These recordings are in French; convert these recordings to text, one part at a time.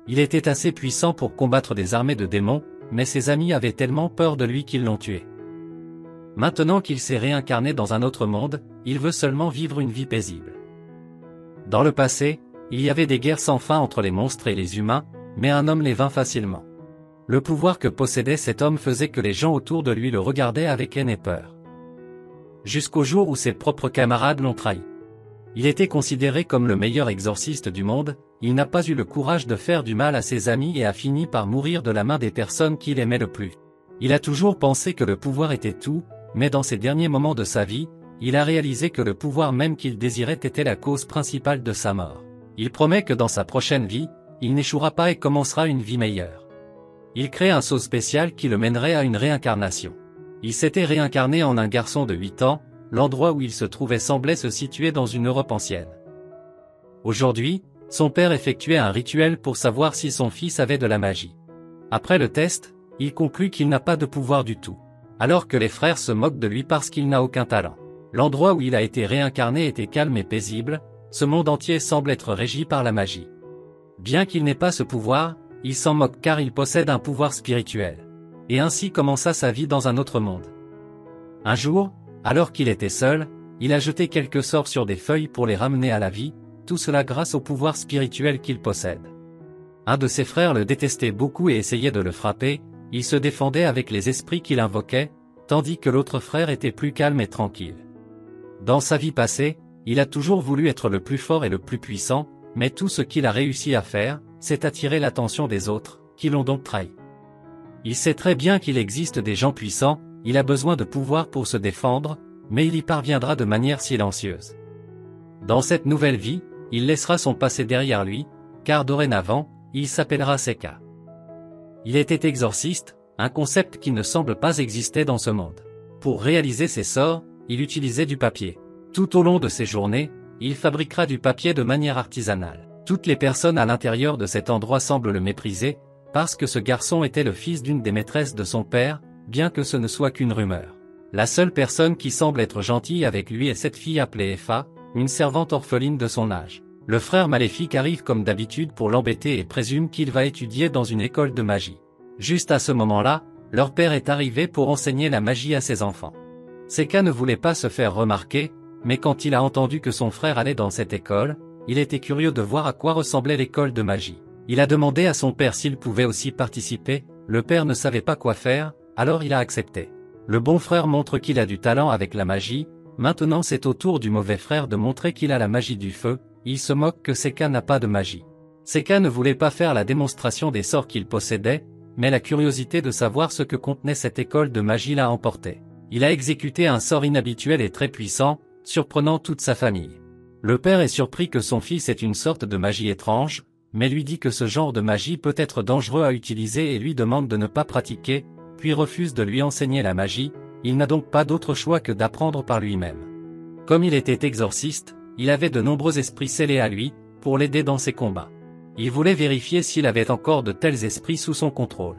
Il était assez puissant pour combattre des armées de démons, mais ses amis avaient tellement peur de lui qu'ils l'ont tué. Maintenant qu'il s'est réincarné dans un autre monde, il veut seulement vivre une vie paisible. Dans le passé, il y avait des guerres sans fin entre les monstres et les humains, mais un homme les vint facilement. Le pouvoir que possédait cet homme faisait que les gens autour de lui le regardaient avec haine et peur. Jusqu'au jour où ses propres camarades l'ont trahi. Il était considéré comme le meilleur exorciste du monde, il n'a pas eu le courage de faire du mal à ses amis et a fini par mourir de la main des personnes qu'il aimait le plus. Il a toujours pensé que le pouvoir était tout, mais dans ses derniers moments de sa vie, il a réalisé que le pouvoir même qu'il désirait était la cause principale de sa mort. Il promet que dans sa prochaine vie, il n'échouera pas et commencera une vie meilleure. Il crée un sceau spécial qui le mènerait à une réincarnation. Il s'était réincarné en un garçon de 8 ans, l'endroit où il se trouvait semblait se situer dans une Europe ancienne. Aujourd'hui, son père effectuait un rituel pour savoir si son fils avait de la magie. Après le test, il conclut qu'il n'a pas de pouvoir du tout. Alors que les frères se moquent de lui parce qu'il n'a aucun talent. L'endroit où il a été réincarné était calme et paisible, ce monde entier semble être régi par la magie. Bien qu'il n'ait pas ce pouvoir, il s'en moque car il possède un pouvoir spirituel. Et ainsi commença sa vie dans un autre monde. Un jour, alors qu'il était seul, il a jeté quelques sorts sur des feuilles pour les ramener à la vie, tout cela grâce au pouvoir spirituel qu'il possède. Un de ses frères le détestait beaucoup et essayait de le frapper, il se défendait avec les esprits qu'il invoquait, tandis que l'autre frère était plus calme et tranquille. Dans sa vie passée, il a toujours voulu être le plus fort et le plus puissant, mais tout ce qu'il a réussi à faire, c'est attirer l'attention des autres, qui l'ont donc trahi. Il sait très bien qu'il existe des gens puissants, il a besoin de pouvoir pour se défendre, mais il y parviendra de manière silencieuse. Dans cette nouvelle vie, il laissera son passé derrière lui, car dorénavant, il s'appellera Seka. Il était exorciste, un concept qui ne semble pas exister dans ce monde. Pour réaliser ses sorts, il utilisait du papier. Tout au long de ses journées, il fabriquera du papier de manière artisanale. Toutes les personnes à l'intérieur de cet endroit semblent le mépriser, parce que ce garçon était le fils d'une des maîtresses de son père, bien que ce ne soit qu'une rumeur. La seule personne qui semble être gentille avec lui est cette fille appelée Effa, une servante orpheline de son âge. Le frère maléfique arrive comme d'habitude pour l'embêter et présume qu'il va étudier dans une école de magie. Juste à ce moment-là, leur père est arrivé pour enseigner la magie à ses enfants. Seka ne voulait pas se faire remarquer, mais quand il a entendu que son frère allait dans cette école, il était curieux de voir à quoi ressemblait l'école de magie. Il a demandé à son père s'il pouvait aussi participer, le père ne savait pas quoi faire, alors il a accepté. Le bon frère montre qu'il a du talent avec la magie, maintenant c'est au tour du mauvais frère de montrer qu'il a la magie du feu, il se moque que Seka n'a pas de magie. Seka ne voulait pas faire la démonstration des sorts qu'il possédait, mais la curiosité de savoir ce que contenait cette école de magie l'a emporté. Il a exécuté un sort inhabituel et très puissant, surprenant toute sa famille. Le père est surpris que son fils ait une sorte de magie étrange, mais lui dit que ce genre de magie peut être dangereux à utiliser et lui demande de ne pas pratiquer, puis refuse de lui enseigner la magie, il n'a donc pas d'autre choix que d'apprendre par lui-même. Comme il était exorciste, il avait de nombreux esprits scellés à lui, pour l'aider dans ses combats. Il voulait vérifier s'il avait encore de tels esprits sous son contrôle.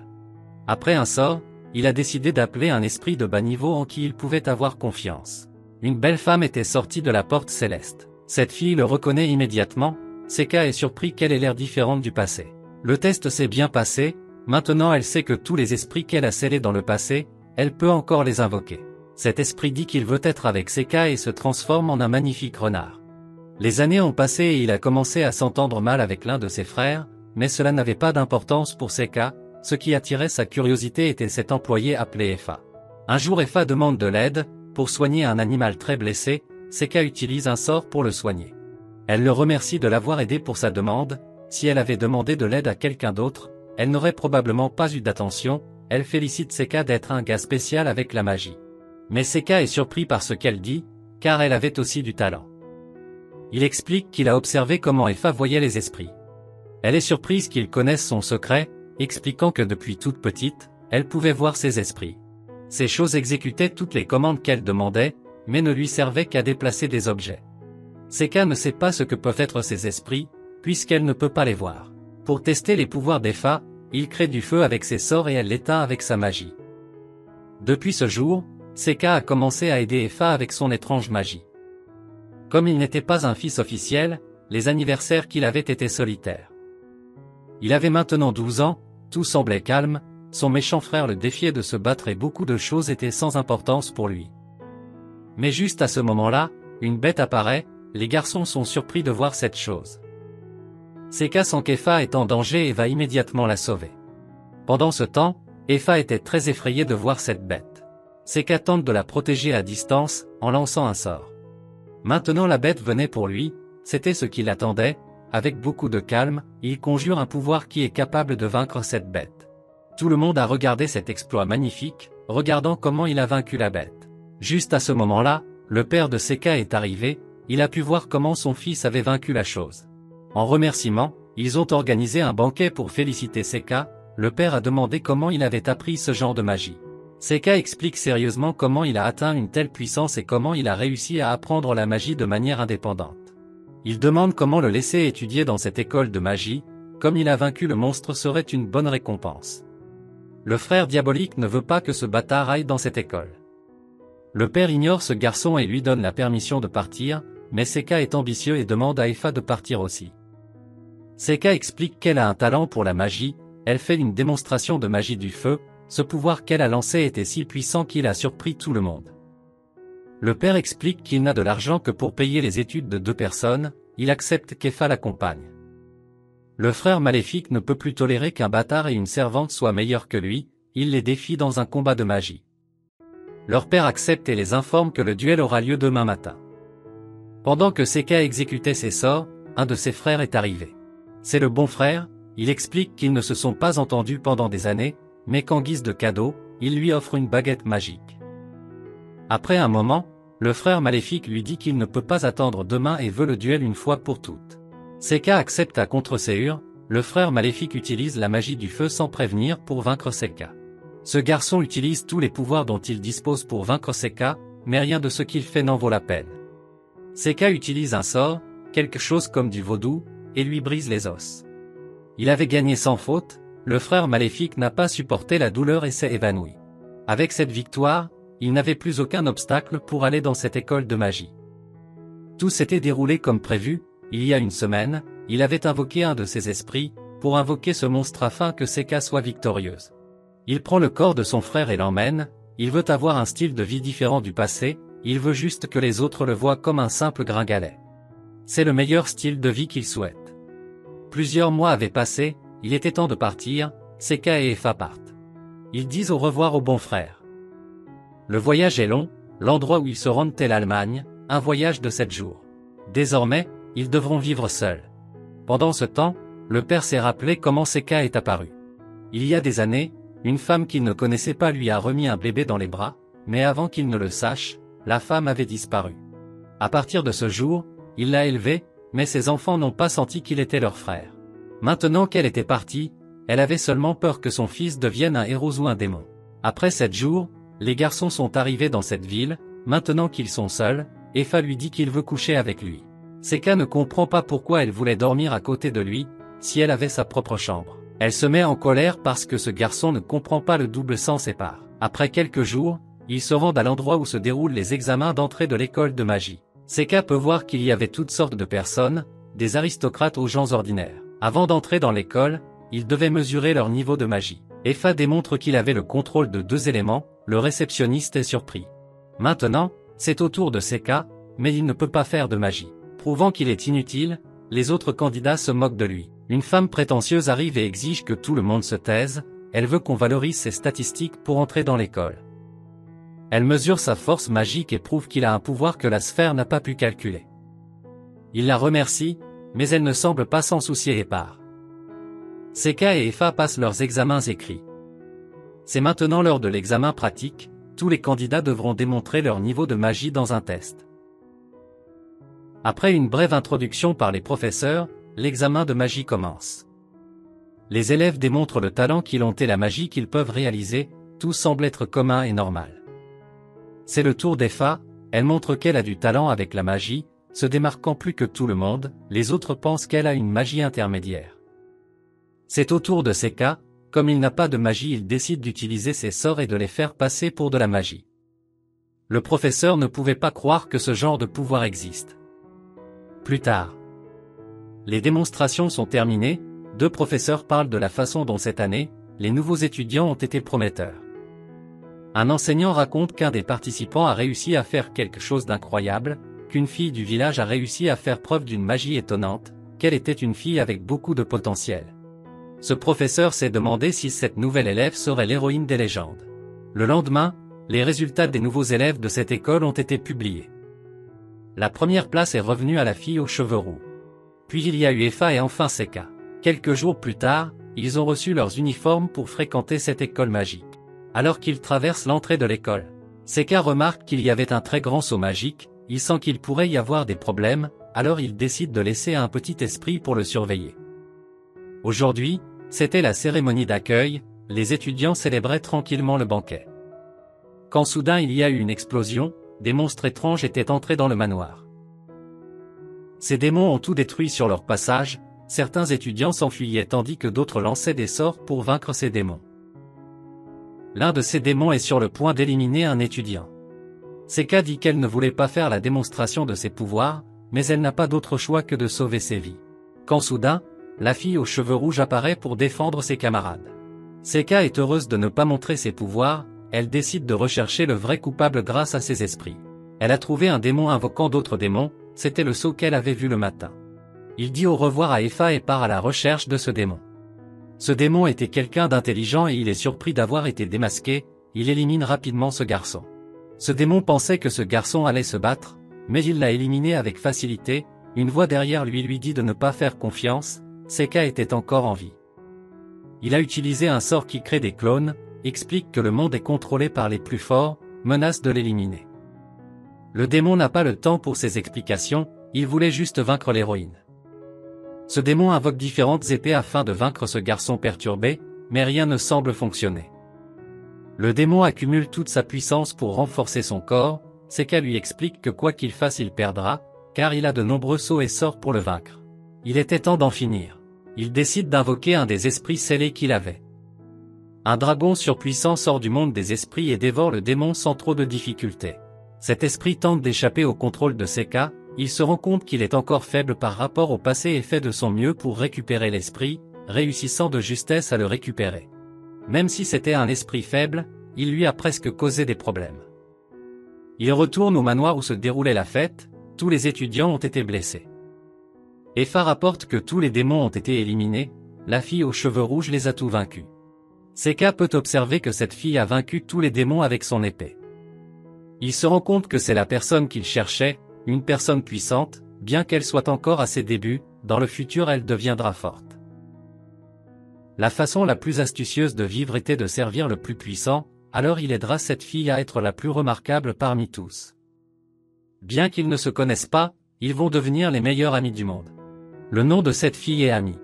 Après un sort, il a décidé d'appeler un esprit de bas niveau en qui il pouvait avoir confiance. Une belle femme était sortie de la porte céleste. Cette fille le reconnaît immédiatement, Seka est surpris qu'elle ait l'air différente du passé. Le test s'est bien passé, maintenant elle sait que tous les esprits qu'elle a scellés dans le passé, elle peut encore les invoquer. Cet esprit dit qu'il veut être avec Seka et se transforme en un magnifique renard. Les années ont passé et il a commencé à s'entendre mal avec l'un de ses frères, mais cela n'avait pas d'importance pour Seka, ce qui attirait sa curiosité était cet employé appelé Effa. Un jour Effa demande de l'aide, pour soigner un animal très blessé, Seka utilise un sort pour le soigner. Elle le remercie de l'avoir aidé pour sa demande, si elle avait demandé de l'aide à quelqu'un d'autre, elle n'aurait probablement pas eu d'attention, elle félicite Seka d'être un gars spécial avec la magie. Mais Seka est surpris par ce qu'elle dit, car elle avait aussi du talent. Il explique qu'il a observé comment Effa voyait les esprits. Elle est surprise qu'il connaisse son secret, expliquant que depuis toute petite, elle pouvait voir ses esprits. Ces choses exécutaient toutes les commandes qu'elle demandait, mais ne lui servaient qu'à déplacer des objets. Seka ne sait pas ce que peuvent être ces esprits, puisqu'elle ne peut pas les voir. Pour tester les pouvoirs d'Effa, il crée du feu avec ses sorts et elle l'éteint avec sa magie. Depuis ce jour, Seka a commencé à aider Effa avec son étrange magie. Comme il n'était pas un fils officiel, les anniversaires qu'il avait étaient solitaires. Il avait maintenant 12 ans, tout semblait calme, son méchant frère le défiait de se battre et beaucoup de choses étaient sans importance pour lui. Mais juste à ce moment-là, une bête apparaît, les garçons sont surpris de voir cette chose. Seka sent qu'Efa est en danger et va immédiatement la sauver. Pendant ce temps, Efa était très effrayée de voir cette bête. Seka tente de la protéger à distance, en lançant un sort. Maintenant la bête venait pour lui, c'était ce qu'il attendait, avec beaucoup de calme, il conjure un pouvoir qui est capable de vaincre cette bête. Tout le monde a regardé cet exploit magnifique, regardant comment il a vaincu la bête. Juste à ce moment-là, le père de Seka est arrivé, il a pu voir comment son fils avait vaincu la chose. En remerciement, ils ont organisé un banquet pour féliciter Seka, le père a demandé comment il avait appris ce genre de magie. Seka explique sérieusement comment il a atteint une telle puissance et comment il a réussi à apprendre la magie de manière indépendante. Il demande comment le laisser étudier dans cette école de magie, comme il a vaincu le monstre serait une bonne récompense. Le frère diabolique ne veut pas que ce bâtard aille dans cette école. Le père ignore ce garçon et lui donne la permission de partir, mais Seka est ambitieux et demande à Efa de partir aussi. Seka explique qu'elle a un talent pour la magie, elle fait une démonstration de magie du feu, ce pouvoir qu'elle a lancé était si puissant qu'il a surpris tout le monde. Le père explique qu'il n'a de l'argent que pour payer les études de 2 personnes, il accepte qu'Efa l'accompagne. Le frère maléfique ne peut plus tolérer qu'un bâtard et une servante soient meilleurs que lui, il les défie dans un combat de magie. Leur père accepte et les informe que le duel aura lieu demain matin. Pendant que Seka exécutait ses sorts, un de ses frères est arrivé. C'est le bon frère, il explique qu'ils ne se sont pas entendus pendant des années, mais qu'en guise de cadeau, il lui offre une baguette magique. Après un moment, le frère maléfique lui dit qu'il ne peut pas attendre demain et veut le duel une fois pour toutes. Seka accepte à contre-séure, le frère maléfique utilise la magie du feu sans prévenir pour vaincre Seka. Ce garçon utilise tous les pouvoirs dont il dispose pour vaincre Seka, mais rien de ce qu'il fait n'en vaut la peine. Seka utilise un sort, quelque chose comme du vaudou, et lui brise les os. Il avait gagné sans faute, le frère maléfique n'a pas supporté la douleur et s'est évanoui. Avec cette victoire, il n'avait plus aucun obstacle pour aller dans cette école de magie. Tout s'était déroulé comme prévu, il y a une semaine, il avait invoqué un de ses esprits, pour invoquer ce monstre afin que Seka soit victorieuse. Il prend le corps de son frère et l'emmène, il veut avoir un style de vie différent du passé, il veut juste que les autres le voient comme un simple gringalet. C'est le meilleur style de vie qu'il souhaite. Plusieurs mois avaient passé, il était temps de partir, Seka et Efa partent. Ils disent au revoir au bon frère. Le voyage est long, l'endroit où ils se rendent est l'Allemagne, un voyage de 7 jours. Désormais, ils devront vivre seuls. Pendant ce temps, le père s'est rappelé comment Seka est apparu. Il y a des années, une femme qu'il ne connaissait pas lui a remis un bébé dans les bras, mais avant qu'il ne le sache, la femme avait disparu. À partir de ce jour, il l'a élevée, mais ses enfants n'ont pas senti qu'il était leur frère. Maintenant qu'elle était partie, elle avait seulement peur que son fils devienne un héros ou un démon. Après 7 jours, les garçons sont arrivés dans cette ville, maintenant qu'ils sont seuls, Efa lui dit qu'il veut coucher avec lui. Seka ne comprend pas pourquoi elle voulait dormir à côté de lui, si elle avait sa propre chambre. Elle se met en colère parce que ce garçon ne comprend pas le double sens et part. Après quelques jours, ils se rendent à l'endroit où se déroulent les examens d'entrée de l'école de magie. Seka peut voir qu'il y avait toutes sortes de personnes, des aristocrates aux gens ordinaires. Avant d'entrer dans l'école, ils devaient mesurer leur niveau de magie. Efa démontre qu'il avait le contrôle de 2 éléments, le réceptionniste est surpris. Maintenant, c'est au tour de Seka, mais il ne peut pas faire de magie. Prouvant qu'il est inutile, les autres candidats se moquent de lui. Une femme prétentieuse arrive et exige que tout le monde se taise, elle veut qu'on valorise ses statistiques pour entrer dans l'école. Elle mesure sa force magique et prouve qu'il a un pouvoir que la sphère n'a pas pu calculer. Il la remercie, mais elle ne semble pas s'en soucier et part. Seka et Efa passent leurs examens écrits. C'est maintenant l'heure de l'examen pratique, tous les candidats devront démontrer leur niveau de magie dans un test. Après une brève introduction par les professeurs, l'examen de magie commence. Les élèves démontrent le talent qu'ils ont et la magie qu'ils peuvent réaliser, tout semble être commun et normal. C'est le tour d'Efa, elle montre qu'elle a du talent avec la magie, se démarquant plus que tout le monde, les autres pensent qu'elle a une magie intermédiaire. C'est au tour de Seka, comme il n'a pas de magie il décide d'utiliser ses sorts et de les faire passer pour de la magie. Le professeur ne pouvait pas croire que ce genre de pouvoir existe. Plus tard. Les démonstrations sont terminées, deux professeurs parlent de la façon dont cette année, les nouveaux étudiants ont été prometteurs. Un enseignant raconte qu'un des participants a réussi à faire quelque chose d'incroyable, qu'une fille du village a réussi à faire preuve d'une magie étonnante, qu'elle était une fille avec beaucoup de potentiel. Ce professeur s'est demandé si cette nouvelle élève serait l'héroïne des légendes. Le lendemain, les résultats des nouveaux élèves de cette école ont été publiés. La première place est revenue à la fille aux cheveux roux. Puis il y a eu Eva et enfin Seka. Quelques jours plus tard, ils ont reçu leurs uniformes pour fréquenter cette école magique. Alors qu'ils traversent l'entrée de l'école, Seka remarque qu'il y avait un très grand seau magique, il sent qu'il pourrait y avoir des problèmes, alors il décide de laisser un petit esprit pour le surveiller. Aujourd'hui, c'était la cérémonie d'accueil, les étudiants célébraient tranquillement le banquet. Quand soudain il y a eu une explosion, des monstres étranges étaient entrés dans le manoir. Ces démons ont tout détruit sur leur passage, certains étudiants s'enfuyaient tandis que d'autres lançaient des sorts pour vaincre ces démons. L'un de ces démons est sur le point d'éliminer un étudiant. Seka dit qu'elle ne voulait pas faire la démonstration de ses pouvoirs, mais elle n'a pas d'autre choix que de sauver ses vies. Quand soudain, la fille aux cheveux rouges apparaît pour défendre ses camarades. Seka est heureuse de ne pas montrer ses pouvoirs, elle décide de rechercher le vrai coupable grâce à ses esprits. Elle a trouvé un démon invoquant d'autres démons, c'était le sceau qu'elle avait vu le matin. Il dit au revoir à Eva et part à la recherche de ce démon. Ce démon était quelqu'un d'intelligent et il est surpris d'avoir été démasqué, il élimine rapidement ce garçon. Ce démon pensait que ce garçon allait se battre, mais il l'a éliminé avec facilité, une voix derrière lui dit de ne pas faire confiance, Seka était encore en vie. Il a utilisé un sort qui crée des clones, explique que le monde est contrôlé par les plus forts, menace de l'éliminer. Le démon n'a pas le temps pour ces explications, il voulait juste vaincre l'héroïne. Ce démon invoque différentes épées afin de vaincre ce garçon perturbé, mais rien ne semble fonctionner. Le démon accumule toute sa puissance pour renforcer son corps, Seka lui explique que quoi qu'il fasse il perdra, car il a de nombreux sauts et sorts pour le vaincre. Il était temps d'en finir. Il décide d'invoquer un des esprits scellés qu'il avait. Un dragon surpuissant sort du monde des esprits et dévore le démon sans trop de difficultés. Cet esprit tente d'échapper au contrôle de Seka, il se rend compte qu'il est encore faible par rapport au passé et fait de son mieux pour récupérer l'esprit, réussissant de justesse à le récupérer. Même si c'était un esprit faible, il lui a presque causé des problèmes. Il retourne au manoir où se déroulait la fête, tous les étudiants ont été blessés. Eva rapporte que tous les démons ont été éliminés, la fille aux cheveux rouges les a tous vaincus. Seka peut observer que cette fille a vaincu tous les démons avec son épée. Il se rend compte que c'est la personne qu'il cherchait, une personne puissante, bien qu'elle soit encore à ses débuts, dans le futur elle deviendra forte. La façon la plus astucieuse de vivre était de servir le plus puissant, alors il aidera cette fille à être la plus remarquable parmi tous. Bien qu'ils ne se connaissent pas, ils vont devenir les meilleurs amis du monde. Le nom de cette fille est Ami.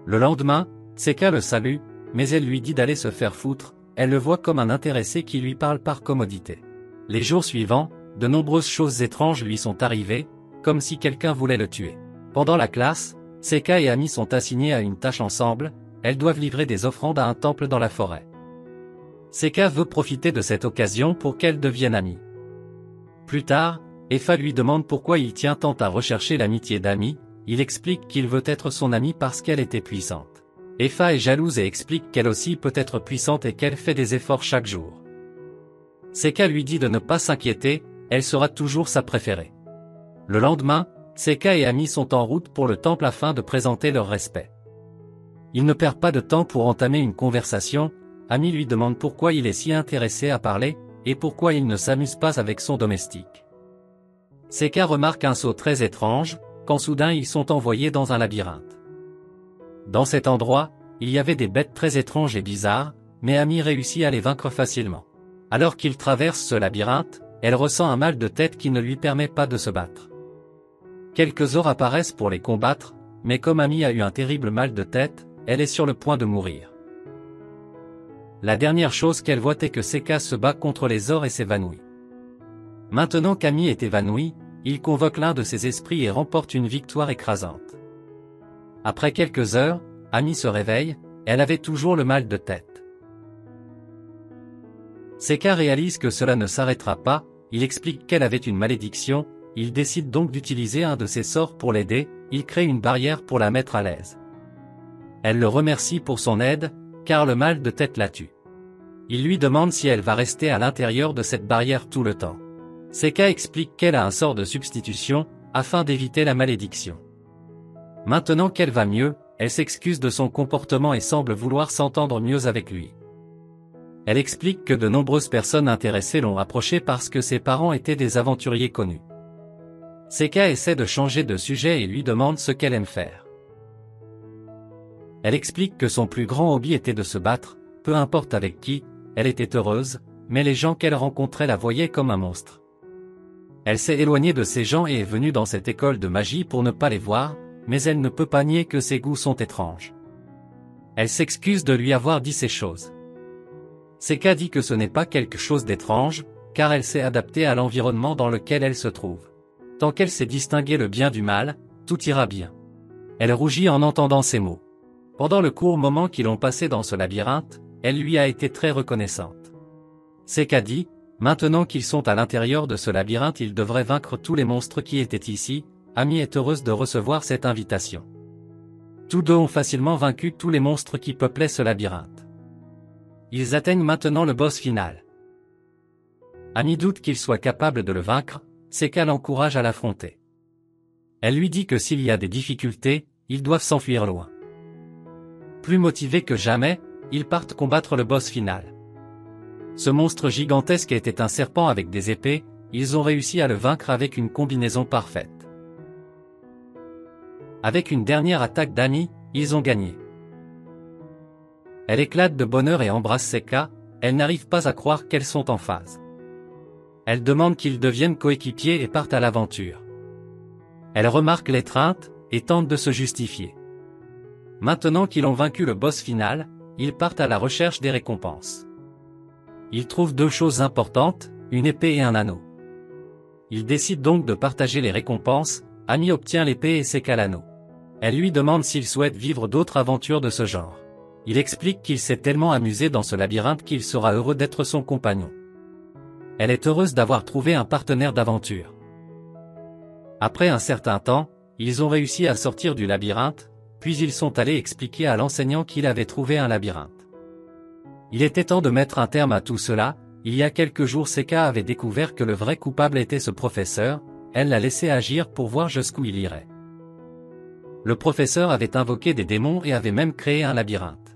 Le lendemain, Seka le salue, mais elle lui dit d'aller se faire foutre, elle le voit comme un intéressé qui lui parle par commodité. Les jours suivants, de nombreuses choses étranges lui sont arrivées, comme si quelqu'un voulait le tuer. Pendant la classe, Seka et Ami sont assignés à une tâche ensemble, elles doivent livrer des offrandes à un temple dans la forêt. Seka veut profiter de cette occasion pour qu'elles deviennent amies. Plus tard, Eva lui demande pourquoi il tient tant à rechercher l'amitié d'Ami, il explique qu'il veut être son amie parce qu'elle était puissante. Eva est jalouse et explique qu'elle aussi peut être puissante et qu'elle fait des efforts chaque jour. Seka lui dit de ne pas s'inquiéter, elle sera toujours sa préférée. Le lendemain, Seka et Ami sont en route pour le temple afin de présenter leur respect. Il ne perd pas de temps pour entamer une conversation, Ami lui demande pourquoi il est si intéressé à parler, et pourquoi il ne s'amuse pas avec son domestique. Seka remarque un saut très étrange, quand soudain ils sont envoyés dans un labyrinthe. Dans cet endroit, il y avait des bêtes très étranges et bizarres, mais Ami réussit à les vaincre facilement. Alors qu'il traverse ce labyrinthe, elle ressent un mal de tête qui ne lui permet pas de se battre. Quelques ors apparaissent pour les combattre, mais comme Ami a eu un terrible mal de tête, elle est sur le point de mourir. La dernière chose qu'elle voit est que Seka se bat contre les ors et s'évanouit. Maintenant qu'Ami est évanoui, il convoque l'un de ses esprits et remporte une victoire écrasante. Après quelques heures, Ami se réveille, elle avait toujours le mal de tête. Seka réalise que cela ne s'arrêtera pas, il explique qu'elle avait une malédiction, il décide donc d'utiliser un de ses sorts pour l'aider, il crée une barrière pour la mettre à l'aise. Elle le remercie pour son aide, car le mal de tête la tue. Il lui demande si elle va rester à l'intérieur de cette barrière tout le temps. Seka explique qu'elle a un sort de substitution, afin d'éviter la malédiction. Maintenant qu'elle va mieux, elle s'excuse de son comportement et semble vouloir s'entendre mieux avec lui. Elle explique que de nombreuses personnes intéressées l'ont approchée parce que ses parents étaient des aventuriers connus. Seka essaie de changer de sujet et lui demande ce qu'elle aime faire. Elle explique que son plus grand hobby était de se battre, peu importe avec qui, elle était heureuse, mais les gens qu'elle rencontrait la voyaient comme un monstre. Elle s'est éloignée de ces gens et est venue dans cette école de magie pour ne pas les voir, mais elle ne peut pas nier que ses goûts sont étranges. Elle s'excuse de lui avoir dit ces choses. Seka dit que ce n'est pas quelque chose d'étrange, car elle s'est adaptée à l'environnement dans lequel elle se trouve. Tant qu'elle sait distinguer le bien du mal, tout ira bien. Elle rougit en entendant ces mots. Pendant le court moment qu'ils ont passé dans ce labyrinthe, elle lui a été très reconnaissante. Seka dit, maintenant qu'ils sont à l'intérieur de ce labyrinthe, ils devraient vaincre tous les monstres qui étaient ici. Ami est heureuse de recevoir cette invitation. Tous deux ont facilement vaincu tous les monstres qui peuplaient ce labyrinthe. Ils atteignent maintenant le boss final. Ami doute qu'il soit capable de le vaincre, Seka l'encourage à l'affronter. Elle lui dit que s'il y a des difficultés, ils doivent s'enfuir loin. Plus motivés que jamais, ils partent combattre le boss final. Ce monstre gigantesque était un serpent avec des épées, ils ont réussi à le vaincre avec une combinaison parfaite. Avec une dernière attaque d'Ami, ils ont gagné. Elle éclate de bonheur et embrasse Seka, elle n'arrive pas à croire qu'elles sont en phase. Elle demande qu'ils deviennent coéquipiers et partent à l'aventure. Elle remarque l'étreinte, et tente de se justifier. Maintenant qu'ils ont vaincu le boss final, ils partent à la recherche des récompenses. Ils trouvent deux choses importantes, une épée et un anneau. Ils décident donc de partager les récompenses, Ami obtient l'épée et Seka l'anneau. Elle lui demande s'il souhaite vivre d'autres aventures de ce genre. Il explique qu'il s'est tellement amusé dans ce labyrinthe qu'il sera heureux d'être son compagnon. Elle est heureuse d'avoir trouvé un partenaire d'aventure. Après un certain temps, ils ont réussi à sortir du labyrinthe, puis ils sont allés expliquer à l'enseignant qu'il avait trouvé un labyrinthe. Il était temps de mettre un terme à tout cela. Il y a quelques jours, Seka avait découvert que le vrai coupable était ce professeur, elle l'a laissé agir pour voir jusqu'où il irait. Le professeur avait invoqué des démons et avait même créé un labyrinthe.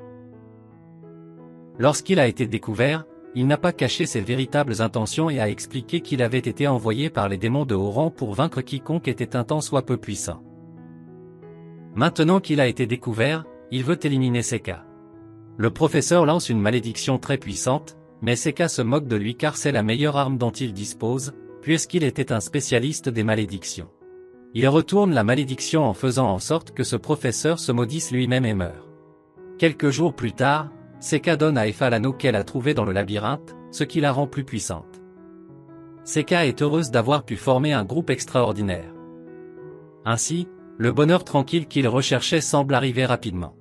Lorsqu'il a été découvert, il n'a pas caché ses véritables intentions et a expliqué qu'il avait été envoyé par les démons de haut rang pour vaincre quiconque était un tant soit peu puissant. Maintenant qu'il a été découvert, il veut éliminer Seka. Le professeur lance une malédiction très puissante, mais Seka se moque de lui car c'est la meilleure arme dont il dispose, puisqu'il était un spécialiste des malédictions. Il retourne la malédiction en faisant en sorte que ce professeur se maudisse lui-même et meure. Quelques jours plus tard, Seka donne à Efa l'anneau qu'elle a trouvé dans le labyrinthe, ce qui la rend plus puissante. Seka est heureuse d'avoir pu former un groupe extraordinaire. Ainsi, le bonheur tranquille qu'il recherchait semble arriver rapidement.